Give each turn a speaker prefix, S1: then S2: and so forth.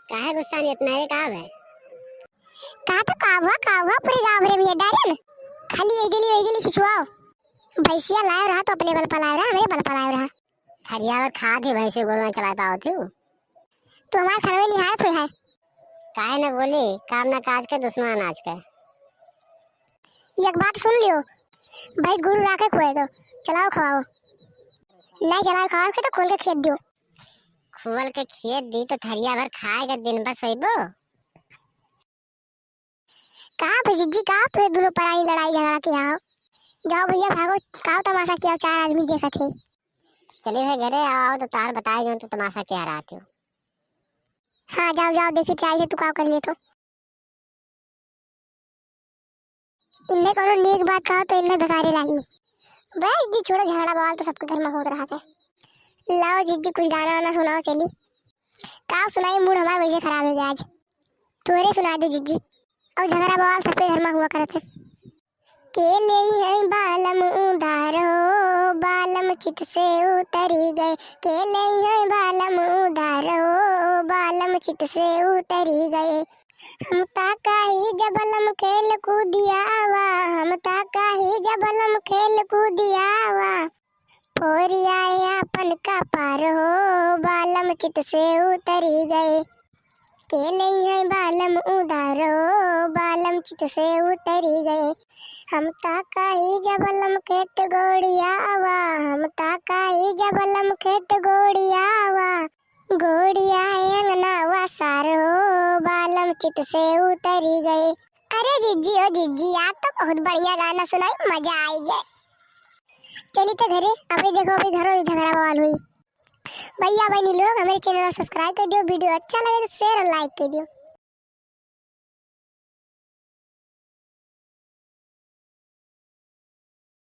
S1: काहे गुस्सा नहीं इतना है काव है?
S2: का हुआ पूरे गांव रे भी डाले न खाली ए गेली छिछुआओ। भैंसिया लाए रहा तो अपने बल पलाए रहा, मेरे बल पलाए रहा।
S1: हरियावर खा थी भैंसे गोल में चला पाओ थी
S2: तो हमारे घर में निहारत हुई है।
S1: काहे न बोली काम ना काज के दुश्मन अनाज के।
S2: एक बात सुन लियो, भाई गुरु राखे खुए दो, चलाओ खवाओ, नहीं चलाओ खाओ के तो खोल के खेत दियो।
S1: खुवल के खेत दी तो थरिया भर खाएगा दिन भर सहीबो।
S2: कहा भजीजी कहा तुम्हें दोनों परानी लड़ाई झगड़ा किया हो। जाओ भैया भागो, कहा तमाशा किया, 4 आदमी देखा थे।
S1: चले है घरे आओ तो तार बताए जो तो तमाशा क्या रहा थे।
S2: हाँ जाओ जाओ देखी थे, आई से तू का कर लिए तो इनने करो नेक बात कहो तो इनने बेकारे लागी। बस जी छोड़ो झगड़ा बवाल तो सबके घर में होत रहा था। लाओ जिज्जी कुछ गाना वाना सुनाओ चली। का सुनाई, मूड हमारा वैसे खराब है आज। तोरे सुना दे जिज्जी, और झगड़ा बवाल सबके घर में हुआ करते। केले है बालम उधार हो, बालम चित से उतरी गए। केले है बालम उधार हो, बालम चित से उतरी गए। हम ताका ही जबलम खेल कूदियावा, हम ताका ही जबलम खेल कूदियावा। फोरिया अपन का पार हो, बालम चित से उतरी गए। केले है बालम उधार हो, बालम चित से उतरी गए। हम ताका ही जबलम खेत गोड़ियावा, हम ताका ही जबलम खेत गोड़ियावा। गोड़िया अंगनावा सार हो, बालम चित से उतरी गए। अरे जिज्जी ओ जिज्जी, आप तो बहुत बढ़िया गाना सुनाई, मजा आई गया। चली तो घरे, अभी देखो अभी घरों झगड़ा बवाल हुई। भैया बहनी लोग हमारे चैनल को सब्सक्राइब कर दियो, वीडियो अच्छा लगे तो शेयर और लाइक कर दियो।